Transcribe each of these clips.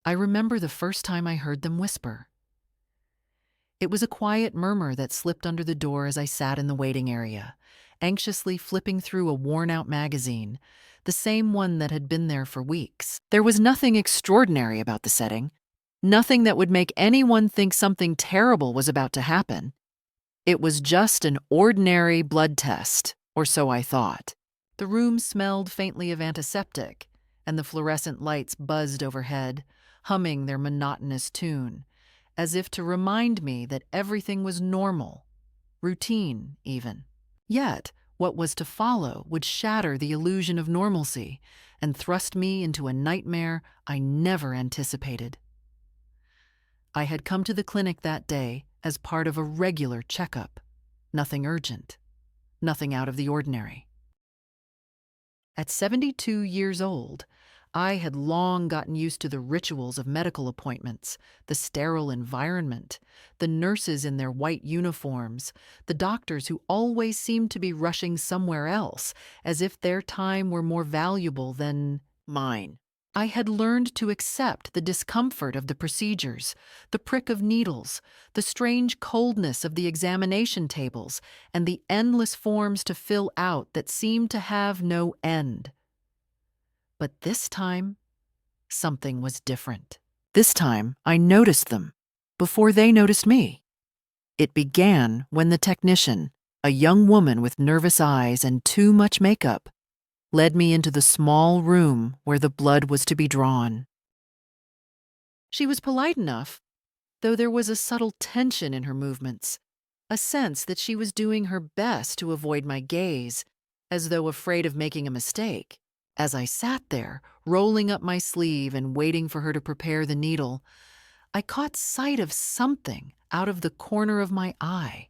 I remember the first time I heard them whisper. It was a quiet murmur that slipped under the door as I sat in the waiting area, anxiously flipping through a worn-out magazine, the same one that had been there for weeks. There was nothing extraordinary about the setting, nothing that would make anyone think something terrible was about to happen. It was just an ordinary blood test, or so I thought. The room smelled faintly of antiseptic, and the fluorescent lights buzzed overhead, humming their monotonous tune, as if to remind me that everything was normal, routine even. Yet, what was to follow would shatter the illusion of normalcy and thrust me into a nightmare I never anticipated. I had come to the clinic that day as part of a regular checkup. Nothing urgent, nothing out of the ordinary. At 72 years old, I had long gotten used to the rituals of medical appointments, the sterile environment, the nurses in their white uniforms, the doctors who always seemed to be rushing somewhere else, as if their time were more valuable than mine. I had learned to accept the discomfort of the procedures, the prick of needles, the strange coldness of the examination tables, and the endless forms to fill out that seemed to have no end. But this time, something was different. This time, I noticed them before they noticed me. It began when the technician, a young woman with nervous eyes and too much makeup, led me into the small room where the blood was to be drawn. She was polite enough, though there was a subtle tension in her movements, a sense that she was doing her best to avoid my gaze, as though afraid of making a mistake. As I sat there, rolling up my sleeve and waiting for her to prepare the needle, I caught sight of something out of the corner of my eye,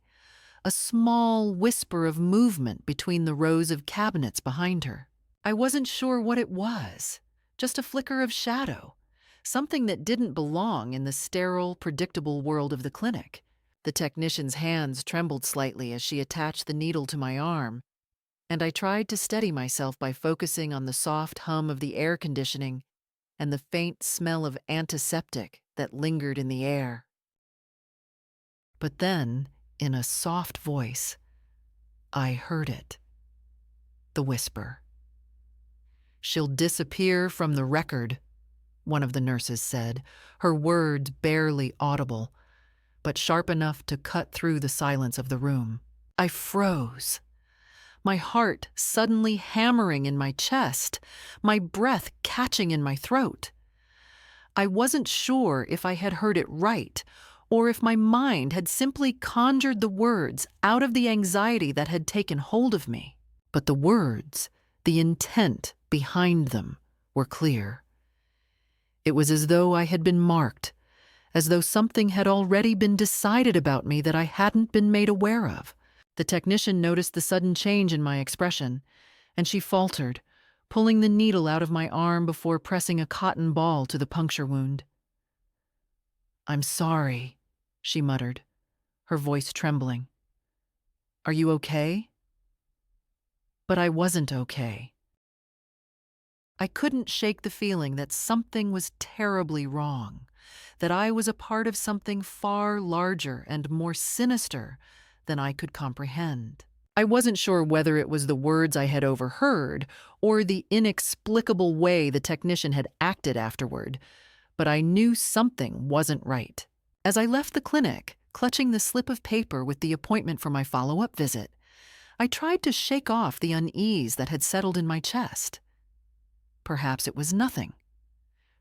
a small whisper of movement between the rows of cabinets behind her. I wasn't sure what it was, just a flicker of shadow, something that didn't belong in the sterile, predictable world of the clinic. The technician's hands trembled slightly as she attached the needle to my arm, and I tried to steady myself by focusing on the soft hum of the air conditioning and the faint smell of antiseptic that lingered in the air. But then, in a soft voice, I heard it. The whisper. "She'll disappear from the record," one of the nurses said, her words barely audible, but sharp enough to cut through the silence of the room. I froze, my heart suddenly hammering in my chest, my breath catching in my throat. I wasn't sure if I had heard it right, or if my mind had simply conjured the words out of the anxiety that had taken hold of me. But the words, the intent behind them, were clear. It was as though I had been marked, as though something had already been decided about me that I hadn't been made aware of. The technician noticed the sudden change in my expression, and she faltered, pulling the needle out of my arm before pressing a cotton ball to the puncture wound. "I'm sorry," she muttered, her voice trembling. "Are you okay?" But I wasn't okay. I couldn't shake the feeling that something was terribly wrong, that I was a part of something far larger and more sinister than I could comprehend. I wasn't sure whether it was the words I had overheard or the inexplicable way the technician had acted afterward, but I knew something wasn't right. As I left the clinic, clutching the slip of paper with the appointment for my follow-up visit, I tried to shake off the unease that had settled in my chest. Perhaps it was nothing.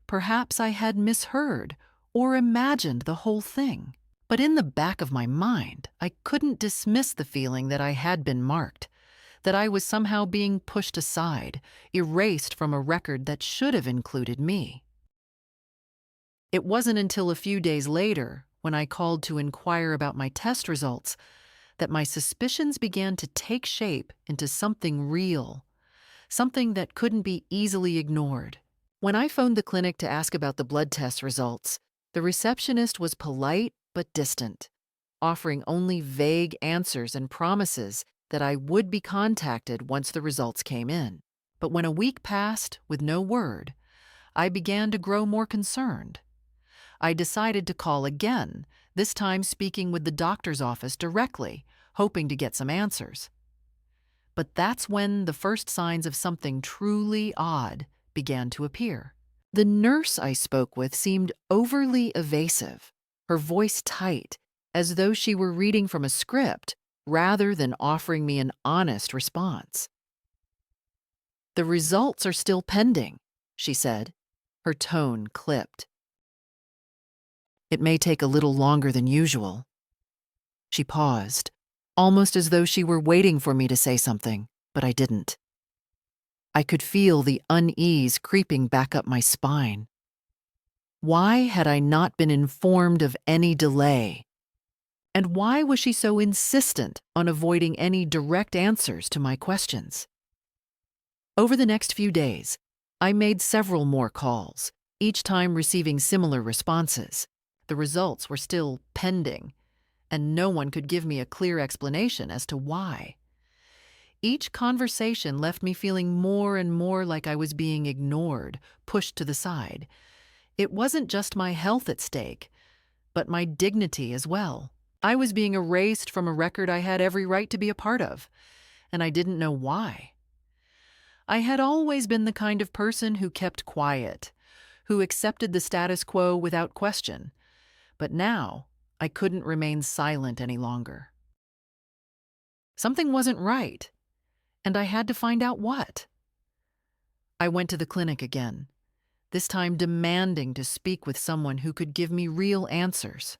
Perhaps I had misheard or imagined the whole thing. But in the back of my mind, I couldn't dismiss the feeling that I had been marked, that I was somehow being pushed aside, erased from a record that should have included me. It wasn't until a few days later, when I called to inquire about my test results, that my suspicions began to take shape into something real, something that couldn't be easily ignored. When I phoned the clinic to ask about the blood test results, the receptionist was polite but distant, offering only vague answers and promises that I would be contacted once the results came in. But when a week passed with no word, I began to grow more concerned. I decided to call again, this time speaking with the doctor's office directly, hoping to get some answers. But that's when the first signs of something truly odd began to appear. The nurse I spoke with seemed overly evasive, her voice tight, as though she were reading from a script rather than offering me an honest response. "The results are still pending," she said, her tone clipped. "It may take a little longer than usual." She paused, almost as though she were waiting for me to say something, but I didn't. I could feel the unease creeping back up my spine. Why had I not been informed of any delay? And why was she so insistent on avoiding any direct answers to my questions? Over the next few days, I made several more calls, each time receiving similar responses. The results were still pending, and no one could give me a clear explanation as to why. Each conversation left me feeling more and more like I was being ignored, pushed to the side. It wasn't just my health at stake, but my dignity as well. I was being erased from a record I had every right to be a part of, and I didn't know why. I had always been the kind of person who kept quiet, who accepted the status quo without question, but now I couldn't remain silent any longer. Something wasn't right, and I had to find out what. I went to the clinic again, this time demanding to speak with someone who could give me real answers.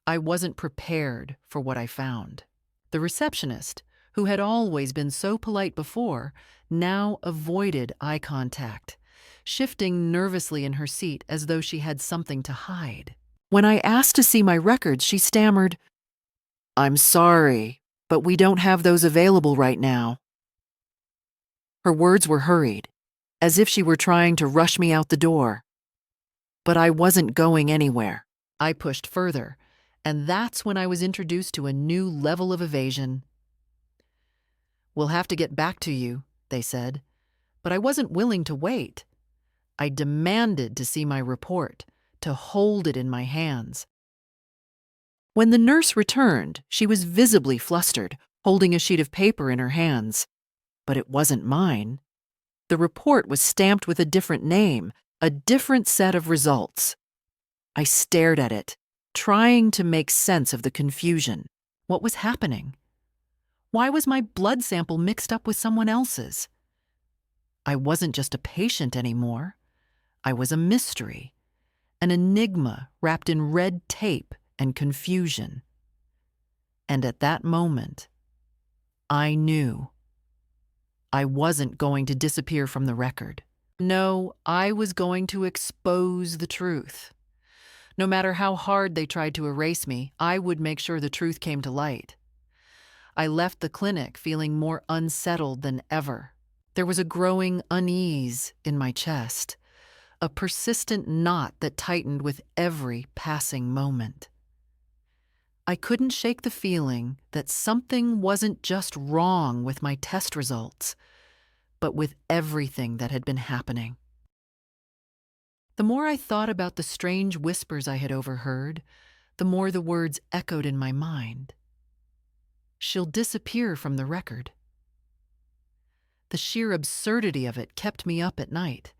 I wasn't prepared for what I found. The receptionist, who had always been so polite before, now avoided eye contact, shifting nervously in her seat as though she had something to hide. When I asked to see my records, she stammered, "I'm sorry, but we don't have those available right now." Her words were hurried, as if she were trying to rush me out the door. But I wasn't going anywhere. I pushed further, and that's when I was introduced to a new level of evasion. "We'll have to get back to you," they said, but I wasn't willing to wait. I demanded to see my report, to hold it in my hands. When the nurse returned, she was visibly flustered, holding a sheet of paper in her hands. But it wasn't mine. The report was stamped with a different name, a different set of results. I stared at it, trying to make sense of the confusion. What was happening? Why was my blood sample mixed up with someone else's? I wasn't just a patient anymore. I was a mystery, an enigma wrapped in red tape and confusion. And at that moment, I knew. I wasn't going to disappear from the record. No, I was going to expose the truth. No matter how hard they tried to erase me, I would make sure the truth came to light. I left the clinic feeling more unsettled than ever. There was a growing unease in my chest, a persistent knot that tightened with every passing moment. I couldn't shake the feeling that something wasn't just wrong with my test results, but with everything that had been happening. The more I thought about the strange whispers I had overheard, the more the words echoed in my mind. She'll disappear from the record. The sheer absurdity of it kept me up at night,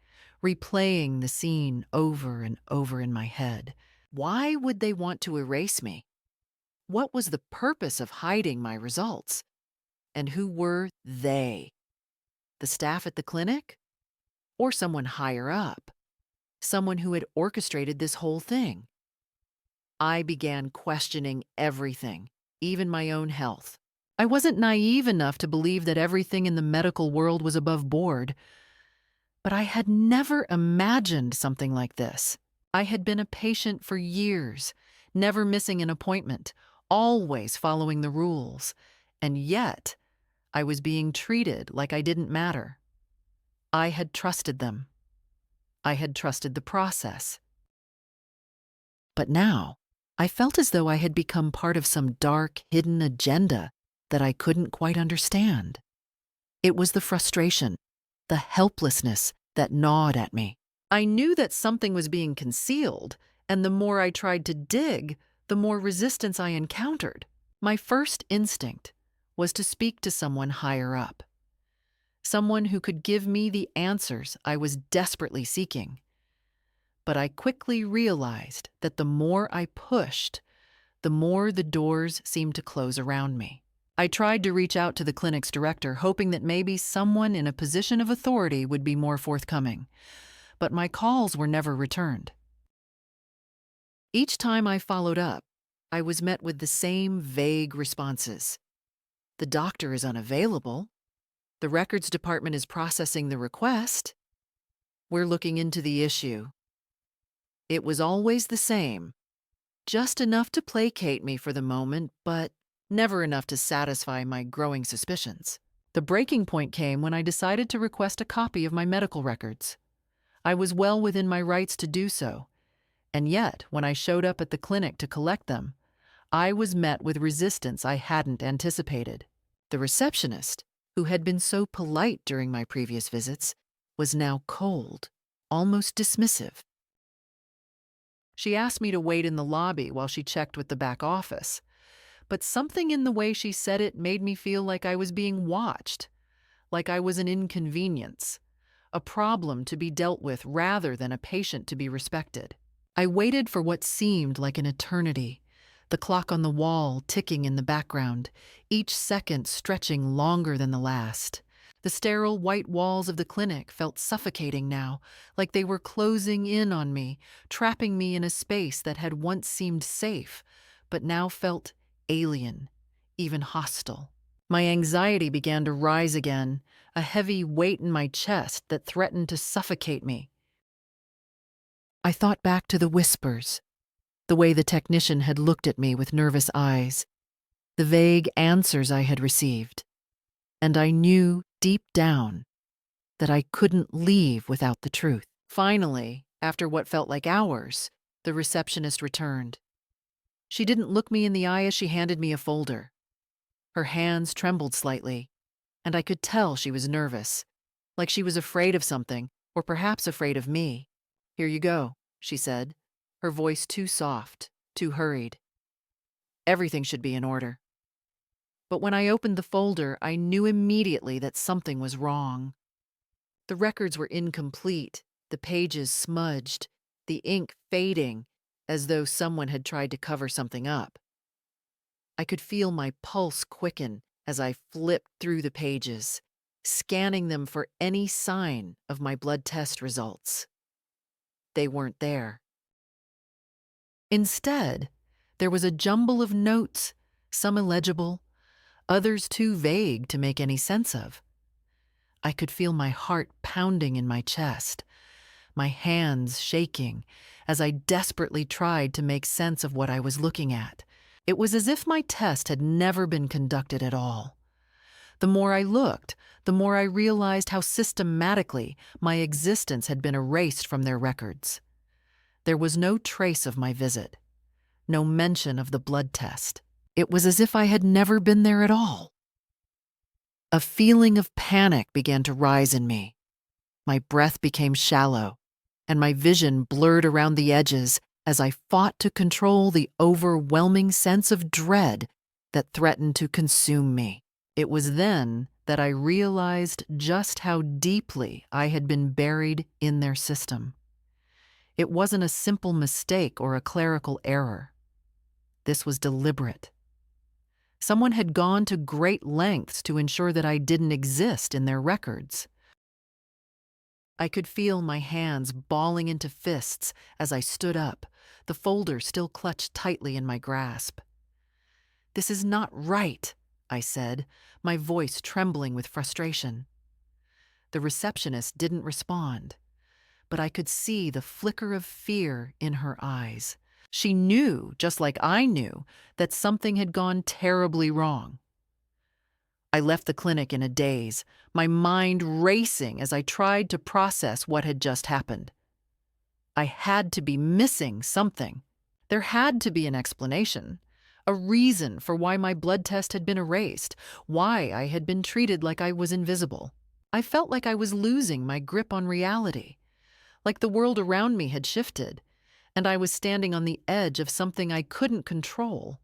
replaying the scene over and over in my head. Why would they want to erase me? What was the purpose of hiding my results? And who were they? The staff at the clinic? Or someone higher up? Someone who had orchestrated this whole thing? I began questioning everything, even my own health. I wasn't naive enough to believe that everything in the medical world was above board, but I had never imagined something like this. I had been a patient for years, never missing an appointment, always following the rules, and yet I was being treated like I didn't matter. I had trusted them. I had trusted the process. But now, I felt as though I had become part of some dark, hidden agenda that I couldn't quite understand. It was the frustration, the helplessness that gnawed at me. I knew that something was being concealed, and the more I tried to dig, the more resistance I encountered. My first instinct was to speak to someone higher up, someone who could give me the answers I was desperately seeking. But I quickly realized that the more I pushed, the more the doors seemed to close around me. I tried to reach out to the clinic's director, hoping that maybe someone in a position of authority would be more forthcoming, but my calls were never returned. Each time I followed up, I was met with the same vague responses. The doctor is unavailable. The records department is processing the request. We're looking into the issue. It was always the same, just enough to placate me for the moment, but never enough to satisfy my growing suspicions. The breaking point came when I decided to request a copy of my medical records. I was well within my rights to do so, and yet, when I showed up at the clinic to collect them, I was met with resistance I hadn't anticipated. The receptionist, who had been so polite during my previous visits, was now cold, almost dismissive. She asked me to wait in the lobby while she checked with the back office, but something in the way she said it made me feel like I was being watched, like I was an inconvenience, a problem to be dealt with rather than a patient to be respected. I waited for what seemed like an eternity, the clock on the wall ticking in the background, each second stretching longer than the last. The sterile white walls of the clinic felt suffocating now, like they were closing in on me, trapping me in a space that had once seemed safe, but now felt alien, even hostile. My anxiety began to rise again, a heavy weight in my chest that threatened to suffocate me. I thought back to the whispers, the way the technician had looked at me with nervous eyes, the vague answers I had received, and I knew deep down that I couldn't leave without the truth. Finally, after what felt like hours, the receptionist returned. She didn't look me in the eye as she handed me a folder. Her hands trembled slightly, and I could tell she was nervous, like she was afraid of something, or perhaps afraid of me. "Here you go," she said, her voice too soft, too hurried. "Everything should be in order." But when I opened the folder, I knew immediately that something was wrong. The records were incomplete, the pages smudged, the ink fading, as though someone had tried to cover something up. I could feel my pulse quicken as I flipped through the pages, scanning them for any sign of my blood test results. They weren't there. Instead, there was a jumble of notes, some illegible, others too vague to make any sense of. I could feel my heart pounding in my chest, my hands shaking as I desperately tried to make sense of what I was looking at. It was as if my test had never been conducted at all. The more I looked, the more I realized how systematically my existence had been erased from their records. There was no trace of my visit, no mention of the blood test. It was as if I had never been there at all. A feeling of panic began to rise in me. My breath became shallow, and my vision blurred around the edges as I fought to control the overwhelming sense of dread that threatened to consume me. It was then that I realized just how deeply I had been buried in their system. It wasn't a simple mistake or a clerical error. This was deliberate. Someone had gone to great lengths to ensure that I didn't exist in their records. I could feel my hands balling into fists as I stood up, the folder still clutched tightly in my grasp. "This is not right," I said, my voice trembling with frustration. The receptionist didn't respond, but I could see the flicker of fear in her eyes. She knew, just like I knew, that something had gone terribly wrong. I left the clinic in a daze, my mind racing as I tried to process what had just happened. I had to be missing something. There had to be an explanation, a reason for why my blood test had been erased, why I had been treated like I was invisible. I felt like I was losing my grip on reality, like the world around me had shifted, and I was standing on the edge of something I couldn't control.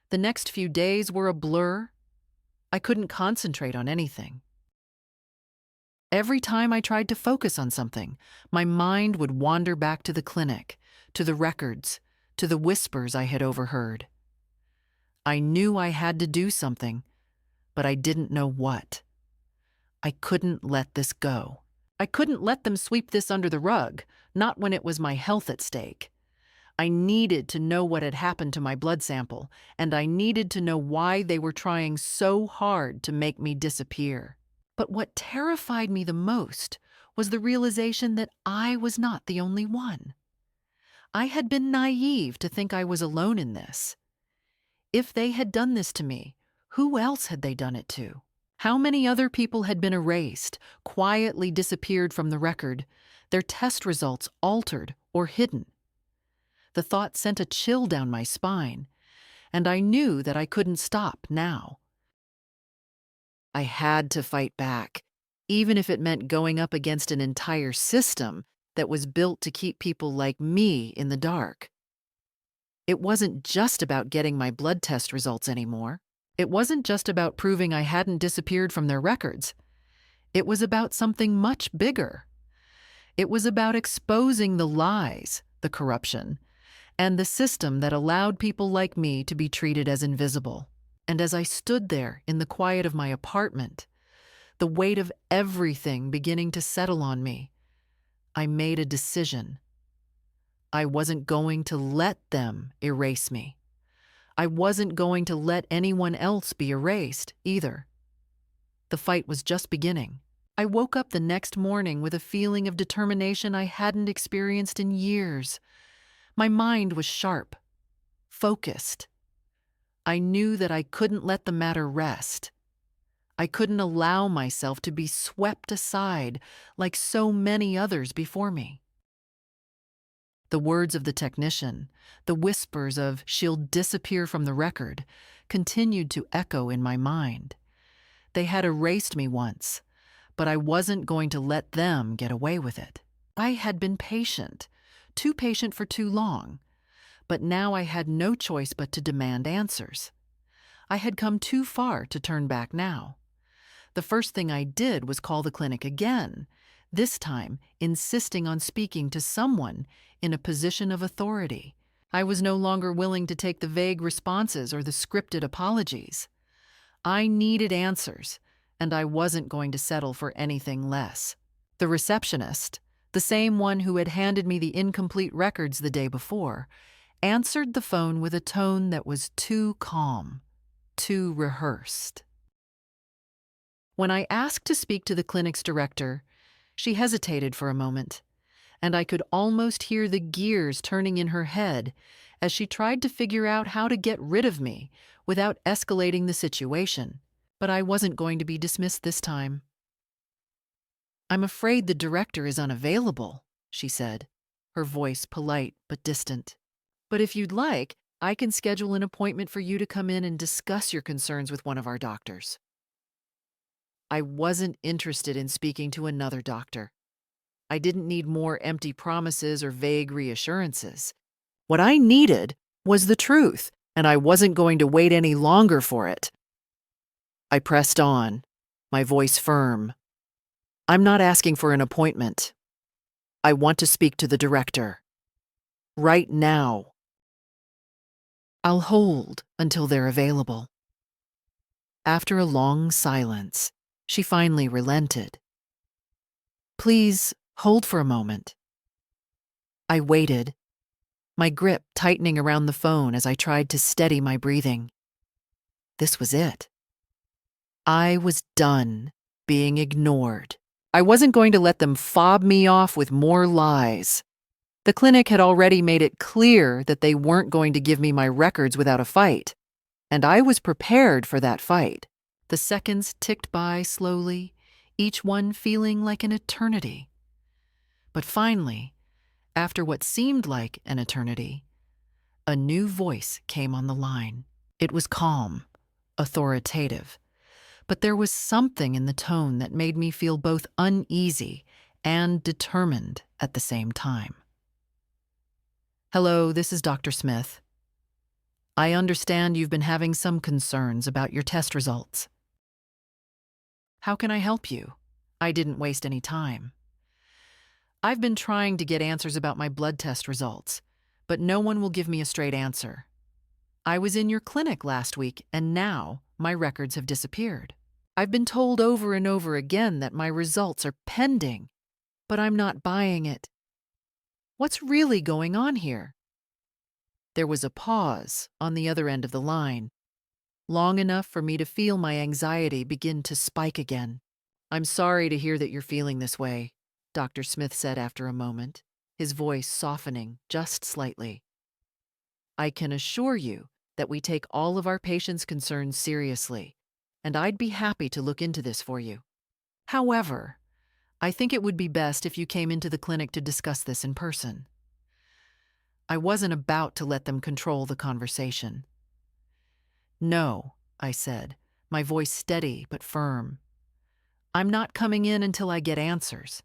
The next few days were a blur. I couldn't concentrate on anything. Every time I tried to focus on something, my mind would wander back to the clinic, to the records, to the whispers I had overheard. I knew I had to do something, but I didn't know what. I couldn't let this go. I couldn't let them sweep this under the rug, not when it was my health at stake. I needed to know what had happened to my blood sample, and I needed to know why they were trying so hard to make me disappear. But what terrified me the most was the realization that I was not the only one. I had been naive to think I was alone in this. If they had done this to me, who else had they done it to? How many other people had been erased, quietly disappeared from the record, their test results altered or hidden? The thought sent a chill down my spine, and I knew that I couldn't stop now. I had to fight back, even if it meant going up against an entire system that was built to keep people like me in the dark. It wasn't just about getting my blood test results anymore. It wasn't just about proving I hadn't disappeared from their records. It was about something much bigger. It was about exposing the lies, the corruption, and the system that allowed people like me to be treated as invisible. And as I stood there in the quiet of my apartment, the weight of everything beginning to settle on me, I made a decision. I wasn't going to let them erase me. I wasn't going to let anyone else be erased either. The fight was just beginning. I woke up the next morning with a feeling of determination I hadn't experienced in years. My mind was sharp, focused. I knew that I couldn't let the matter rest. I couldn't allow myself to be swept aside like so many others before me. The words of the technician, the whispers of "she'll disappear from the record," continued to echo in my mind. They had erased me once, but I wasn't going to let them get away with it. I had been patient, too patient for too long, but now I had no choice but to demand answers. I had come too far to turn back now. The first thing I did was call the clinic again, this time insisting on speaking to someone in a position of authority. I was no longer willing to take the vague responses or the scripted apologies. I needed answers, and I wasn't going to settle for anything less. The receptionist, the same one who had handed me the incomplete records the day before, answered the phone with a tone that was too calm, too rehearsed. When I asked to speak to the clinic's director, she hesitated for a moment, and I could almost hear the gears turning in her head as she tried to figure out how to get rid of me without escalating the situation. But I wasn't going to be dismissed this time. "I'm afraid the director is unavailable," she said, her voice polite but distant. "But if you'd like, I can schedule an appointment for you to come in and discuss your concerns with one of our doctors." I wasn't interested in speaking to another doctor. I didn't need more empty promises or vague reassurances. What I needed was the truth, and I wasn't going to wait any longer for it. I pressed on, my voice firm. "I'm not asking for an appointment. I want to speak to the director. Right now. I'll hold until they're available." After a long silence, she finally relented. "Please hold for a moment." I waited, my grip tightening around the phone as I tried to steady my breathing. This was it. I was done being ignored. I wasn't going to let them fob me off with more lies. The clinic had already made it clear that they weren't going to give me my records without a fight, and I was prepared for that fight. The seconds ticked by slowly, each one feeling like an eternity. But finally, after what seemed like an eternity, a new voice came on the line. It was calm, authoritative, but there was something in the tone that made me feel both uneasy and determined at the same time. "Hello, this is Dr. Smith. I understand you've been having some concerns about your test results. How can I help you?" I didn't waste any time. "I've been trying to get answers about my blood test results, but no one will give me a straight answer. I was in your clinic last week, and now my records have disappeared. I've been told over and over again that my results are pending, but I'm not buying it. What's really going on here?" There was a pause on the other end of the line, long enough for me to feel my anxiety begin to spike again. "I'm sorry to hear that you're feeling this way," Dr. Smith said after a moment, his voice softening just slightly. "I can assure you that we take all of our patients' concerns seriously, and I'd be happy to look into this for you. However, I think it would be best if you came into the clinic to discuss this in person." I wasn't about to let them control the conversation. "No," I said, my voice steady but firm. "I'm not coming in until I get answers.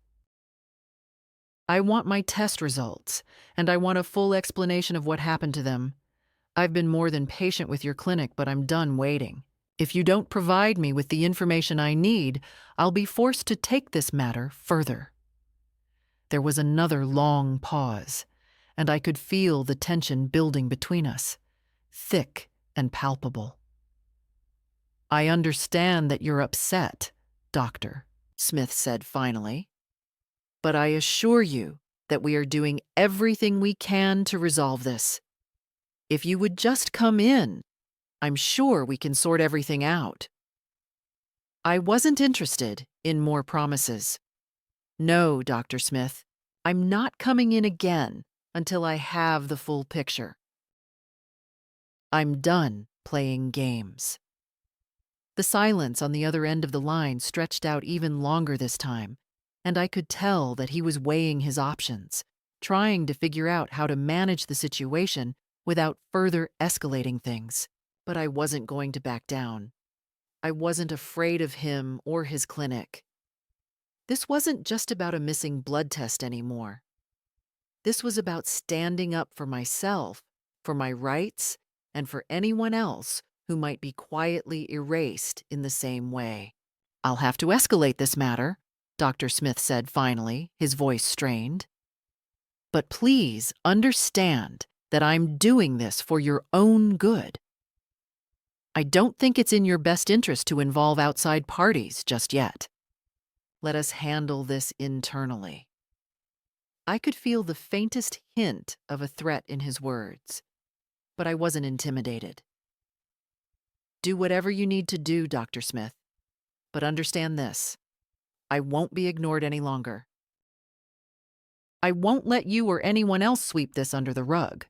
I want my test results, and I want a full explanation of what happened to them. I've been more than patient with your clinic, but I'm done waiting. If you don't provide me with the information I need, I'll be forced to take this matter further." There was another long pause, and I could feel the tension building between us, thick and palpable. "I understand that you're upset, Doctor," Smith said finally, "but I assure you that we are doing everything we can to resolve this. If you would just come in, I'm sure we can sort everything out." I wasn't interested in more promises. "No, Dr. Smith, I'm not coming in again until I have the full picture. I'm done playing games." The silence on the other end of the line stretched out even longer this time, and I could tell that he was weighing his options, trying to figure out how to manage the situation without further escalating things. But I wasn't going to back down. I wasn't afraid of him or his clinic. This wasn't just about a missing blood test anymore. This was about standing up for myself, for my rights, and for anyone else who might be quietly erased in the same way. "I'll have to escalate this matter," Dr. Smith said finally, his voice strained. "But please understand that I'm doing this for your own good. I don't think it's in your best interest to involve outside parties just yet. Let us handle this internally." I could feel the faintest hint of a threat in his words, but I wasn't intimidated. "Do whatever you need to do, Dr. Smith, but understand this. I won't be ignored any longer. I won't let you or anyone else sweep this under the rug.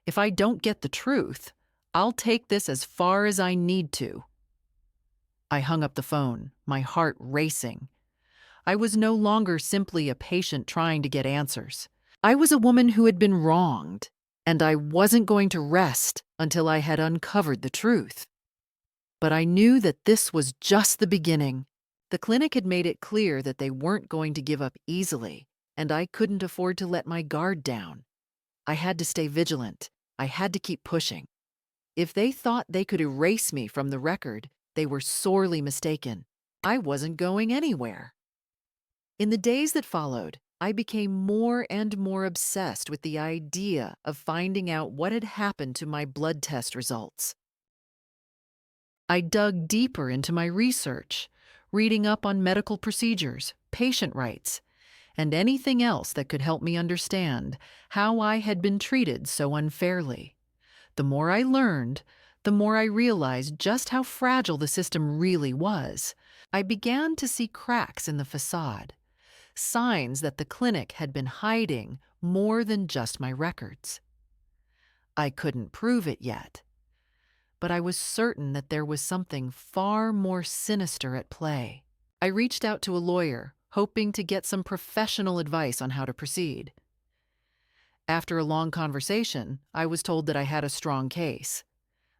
If I don't get the truth, I'll take this as far as I need to." I hung up the phone, my heart racing. I was no longer simply a patient trying to get answers. I was a woman who had been wronged, and I wasn't going to rest until I had uncovered the truth. But I knew that this was just the beginning. The clinic had made it clear that they weren't going to give up easily, and I couldn't afford to let my guard down. I had to stay vigilant. I had to keep pushing. If they thought they could erase me from the record, they were sorely mistaken. I wasn't going anywhere. In the days that followed, I became more and more obsessed with the idea of finding out what had happened to my blood test results. I dug deeper into my research, reading up on medical procedures, patient rights, and anything else that could help me understand how I had been treated so unfairly. The more I learned, the more I realized just how fragile the system really was. I began to see cracks in the facade, signs that the clinic had been hiding more than just my records. I couldn't prove it yet, but I was certain that there was something far more sinister at play. I reached out to a lawyer, hoping to get some professional advice on how to proceed. After a long conversation, I was told that I had a strong case.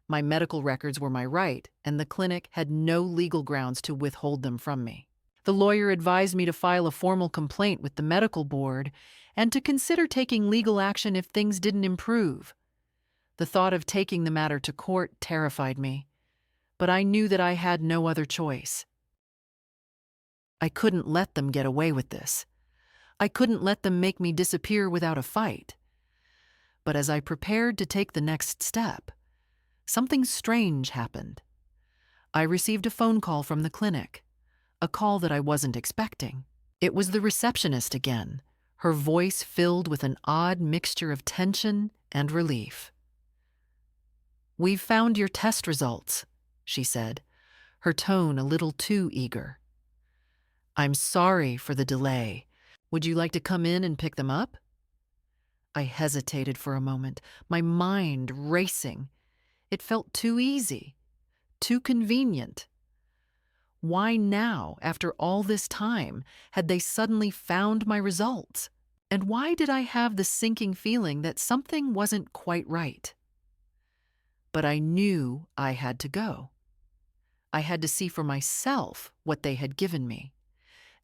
My medical records were my right, and the clinic had no legal grounds to withhold them from me. The lawyer advised me to file a formal complaint with the medical board and to consider taking legal action if things didn't improve. The thought of taking the matter to court terrified me, but I knew that I had no other choice. I couldn't let them get away with this. I couldn't let them make me disappear without a fight. But as I prepared to take the next step, something strange happened. I received a phone call from the clinic, a call that I wasn't expecting. It was the receptionist again, her voice filled with an odd mixture of tension and relief. "We've found your test results," she said, her tone a little too eager. "I'm sorry for the delay. Would you like to come in and pick them up?" I hesitated for a moment, my mind racing. It felt too easy, too convenient. Why now, after all this time, had they suddenly found my results? And why did I have the sinking feeling that something wasn't quite right? But I knew I had to go. I had to see for myself what they had given me,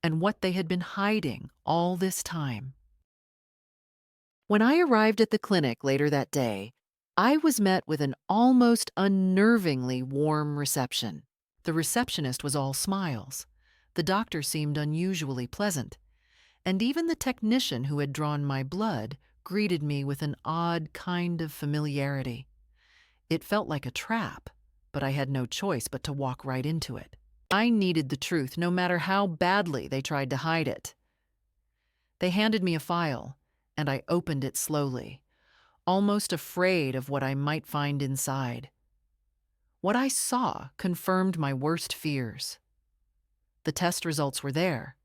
and what they had been hiding all this time. When I arrived at the clinic later that day, I was met with an almost unnervingly warm reception. The receptionist was all smiles. The doctor seemed unusually pleasant. And even the technician who had drawn my blood greeted me with an odd kind of familiarity. It felt like a trap, but I had no choice but to walk right into it. I needed the truth, no matter how badly they tried to hide it. They handed me a file, and I opened it slowly, almost afraid of what I might find inside. What I saw confirmed my worst fears. The test results were there,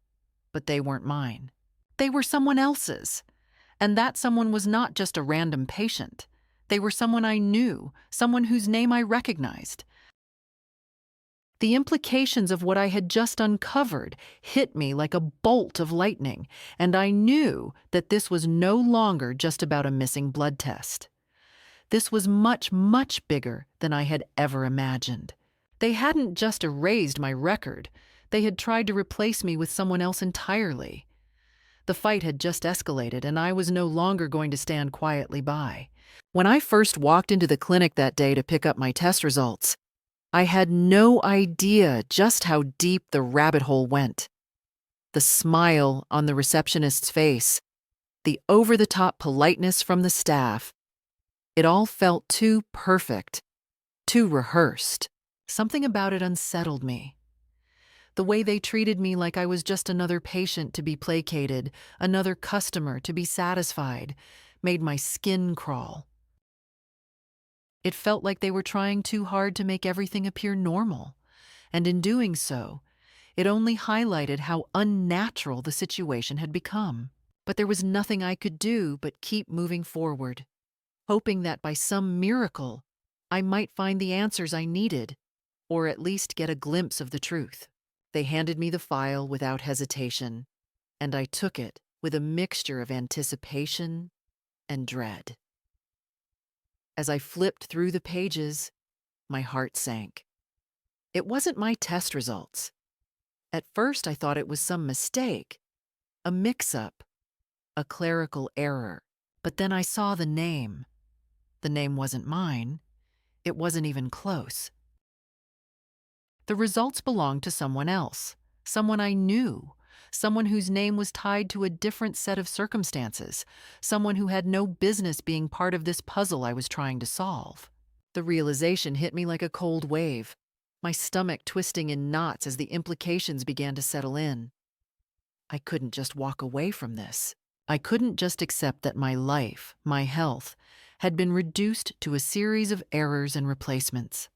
but they weren't mine. They were someone else's, and that someone was not just a random patient. They were someone I knew, someone whose name I recognized. The implications of what I had just uncovered hit me like a bolt of lightning, and I knew that this was no longer just about a missing blood test. This was much, much bigger than I had ever imagined. They hadn't just erased my record, they had tried to replace me with someone else entirely. The fight had just escalated, and I was no longer going to stand quietly by. When I first walked into the clinic that day to pick up my test results, I had no idea just how deep the rabbit hole went. The smile on the receptionist's face, the over-the-top politeness from the staff, it all felt too perfect, too rehearsed. Something about it unsettled me. The way they treated me like I was just another patient to be placated, another customer to be satisfied, made my skin crawl. It felt like they were trying too hard to make everything appear normal, and in doing so, it only highlighted how unnatural the situation had become. But there was nothing I could do but keep moving forward, hoping that by some miracle, I might find the answers I needed, or at least get a glimpse of the truth. They handed me the file without hesitation, and I took it with a mixture of anticipation and dread. As I flipped through the pages, my heart sank. It wasn't my test results. At first, I thought it was some mistake, a mix-up, a clerical error. But then I saw the name. The name wasn't mine. It wasn't even close. The results belonged to someone else, someone I knew, someone whose name was tied to a different set of circumstances, someone who had no business being part of this puzzle I was trying to solve. The realization hit me like a cold wave, my stomach twisting in knots as the implications began to settle in. I couldn't just walk away from this. I couldn't just accept that my life, my health, had been reduced to a series of errors and replacements.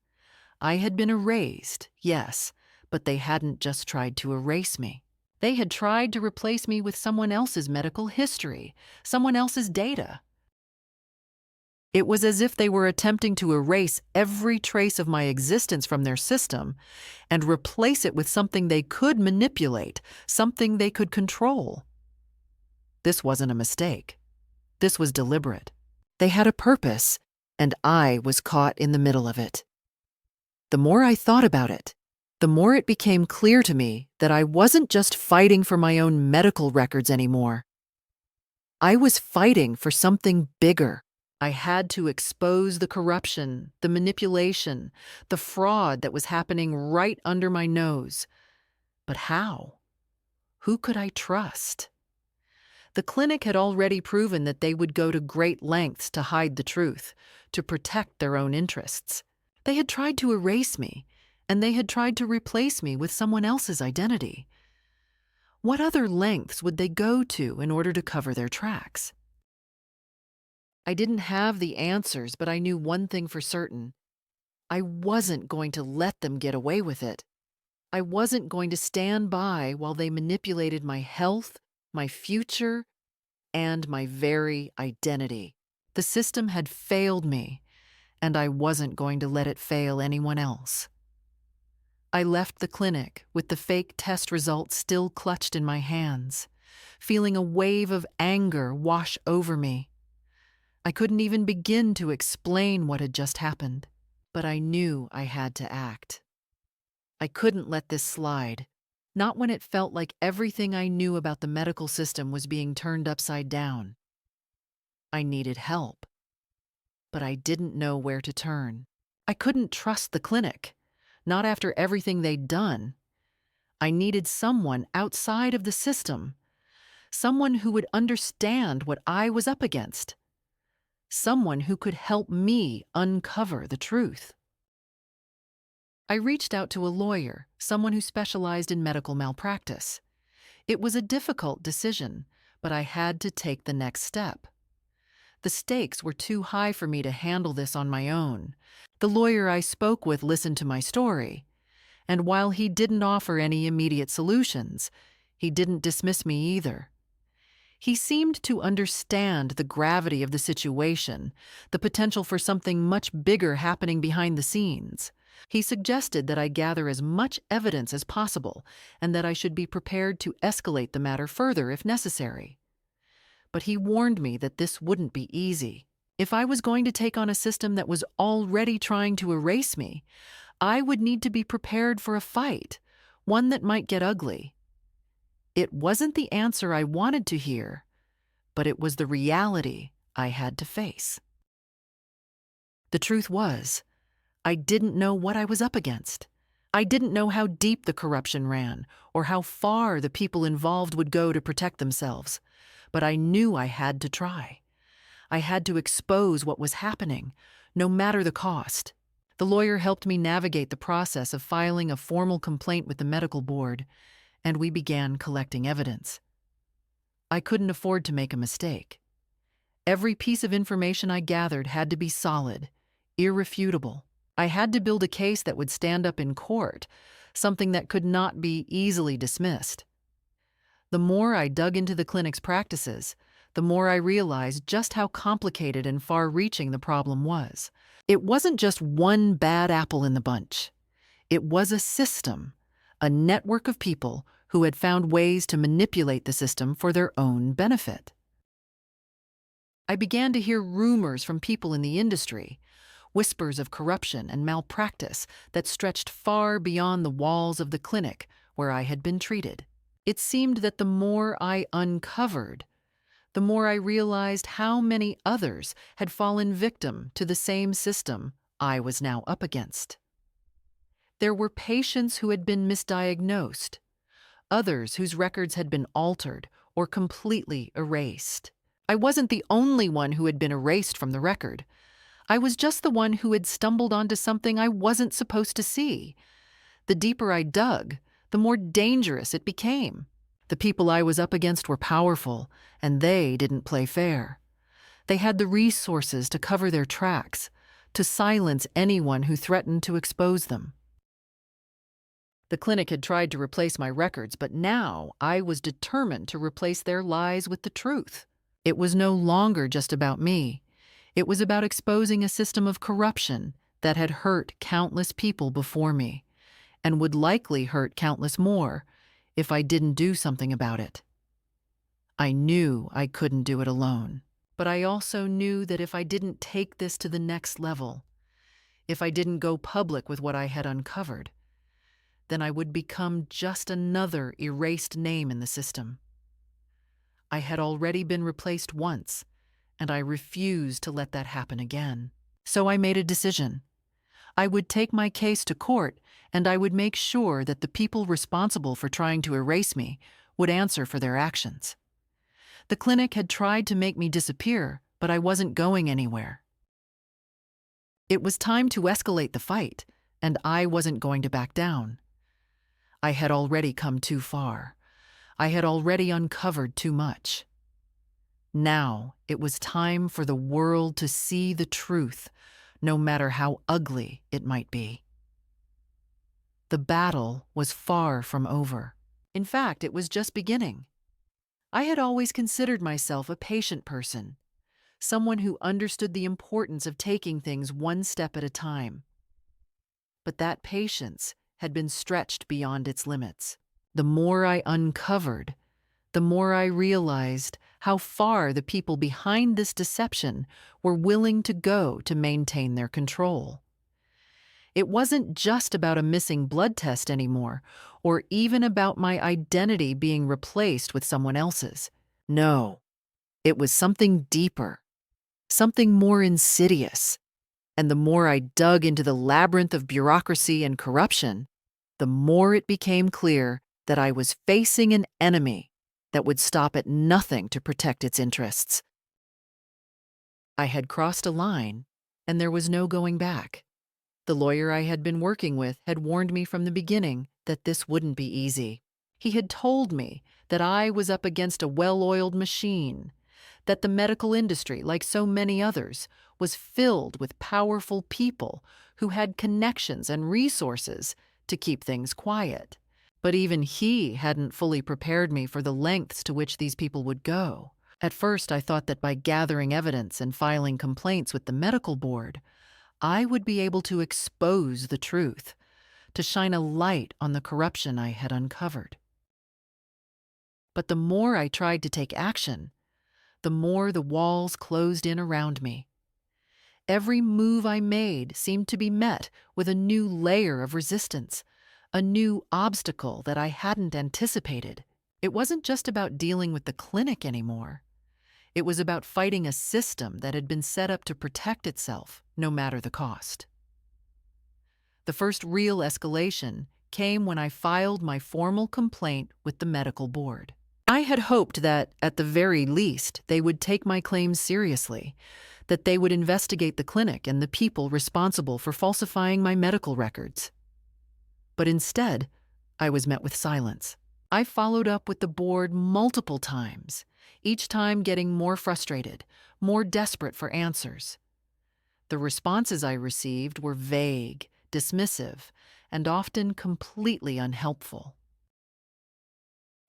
I had been erased, yes, but they hadn't just tried to erase me. They had tried to replace me with someone else's medical history, someone else's data. It was as if they were attempting to erase every trace of my existence from their system and replace it with something they could manipulate, something they could control. This wasn't a mistake. This was deliberate. They had a purpose, and I was caught in the middle of it. The more I thought about it, the more it became clear to me that I wasn't just fighting for my own medical records anymore. I was fighting for something bigger. I had to expose the corruption, the manipulation, the fraud that was happening right under my nose. But how? Who could I trust? The clinic had already proven that they would go to great lengths to hide the truth, to protect their own interests. They had tried to erase me, and they had tried to replace me with someone else's identity. What other lengths would they go to in order to cover their tracks? I didn't have the answers, but I knew one thing for certain. I wasn't going to let them get away with it. I wasn't going to stand by while they manipulated my health, my future, and my very identity. The system had failed me, and I wasn't going to let it fail anyone else. I left the clinic with the fake test results still clutched in my hands, feeling a wave of anger wash over me. I couldn't even begin to explain what had just happened, but I knew I had to act. I couldn't let this slide, not when it felt like everything I knew about the medical system was being turned upside down. I needed help, but I didn't know where to turn. I couldn't trust the clinic, not after everything they'd done. I needed someone outside of the system, someone who would understand what I was up against, someone who could help me uncover the truth. I reached out to a lawyer, someone who specialized in medical malpractice. It was a difficult decision, but I had to take the next step. The stakes were too high for me to handle this on my own. The lawyer I spoke with listened to my story, and while he didn't offer any immediate solutions, he didn't dismiss me either. He seemed to understand the gravity of the situation, the potential for something much bigger happening behind the scenes. He suggested that I gather as much evidence as possible and that I should be prepared to escalate the matter further if necessary. But he warned me that this wouldn't be easy. If I was going to take on a system that was already trying to erase me, I would need to be prepared for a fight, one that might get ugly. It wasn't the answer I wanted to hear, but it was the reality I had to face. The truth was, I didn't know what I was up against. I didn't know how deep the corruption ran or how far the people involved would go to protect themselves, but I knew I had to try. I had to expose what was happening, no matter the cost. The lawyer helped me navigate the process of filing a formal complaint with the medical board, and we began collecting evidence. I couldn't afford to make a mistake. Every piece of information I gathered had to be solid, irrefutable. I had to build a case that would stand up in court, something that could not be easily dismissed. The more I dug into the clinic's practices, the more I realized just how complicated and far-reaching the problem was. It wasn't just one bad apple in the bunch. It was a system, a network of people who had found ways to manipulate the system for their own benefit. I began to hear rumors from people in the industry, whispers of corruption and malpractice that stretched far beyond the walls of the clinic where I had been treated. It seemed that the more I uncovered, the more I realized how many others had fallen victim to the same system I was now up against. There were patients who had been misdiagnosed, others whose records had been altered or completely erased. I wasn't the only one who had been erased from the record. I was just the one who had stumbled onto something I wasn't supposed to see. The deeper I dug, the more dangerous it became. The people I was up against were powerful, and they didn't play fair. They had the resources to cover their tracks, to silence anyone who threatened to expose them. The clinic had tried to replace my records, but now I was determined to replace their lies with the truth. It was no longer just about me. It was about exposing a system of corruption that had hurt countless people before me, and would likely hurt countless more if I didn't do something about it. I knew I couldn't do it alone, but I also knew that if I didn't take this to the next level, if I didn't go public with what I had uncovered, then I would become just another erased name in the system. I had already been replaced once, and I refused to let that happen again. So I made a decision. I would take my case to court, and I would make sure that the people responsible for trying to erase me would answer for their actions. The clinic had tried to make me disappear, but I wasn't going anywhere. It was time to escalate the fight, and I wasn't going to back down. I had already come too far. I had already uncovered too much. Now it was time for the world to see the truth, no matter how ugly it might be. The battle was far from over. In fact, it was just beginning. I had always considered myself a patient person, someone who understood the importance of taking things one step at a time. But that patience had been stretched beyond its limits. The more I uncovered, the more I realized how far the people behind this deception were willing to go to maintain their control. It wasn't just about a missing blood test anymore, or even about my identity being replaced with someone else's. No, it was something deeper, something more insidious. And the more I dug into the labyrinth of bureaucracy and corruption, the more it became clear that I was facing an enemy that would stop at nothing to protect its interests. I had crossed a line, and there was no going back. The lawyer I had been working with had warned me from the beginning that this wouldn't be easy. He had told me that I was up against a well-oiled machine, that the medical industry, like so many others, was filled with powerful people who had connections and resources to keep things quiet. But even he hadn't fully prepared me for the lengths to which these people would go. At first, I thought that by gathering evidence and filing complaints with the medical board, I would be able to expose the truth, to shine a light on the corruption I had uncovered. But the more I tried to take action, the more the walls closed in around me. Every move I made seemed to be met with a new layer of resistance, a new obstacle that I hadn't anticipated. It wasn't just about dealing with the clinic anymore. It was about fighting a system that had been set up to protect itself, no matter the cost. The first real escalation came when I filed my formal complaint with the medical board. I had hoped that, at the very least, they would take my claims seriously, that they would investigate the clinic and the people responsible for falsifying my medical records. But instead, I was met with silence. I followed up with the board multiple times, each time getting more frustrated, more desperate for answers. The responses I received were vague, dismissive, and often completely unhelpful.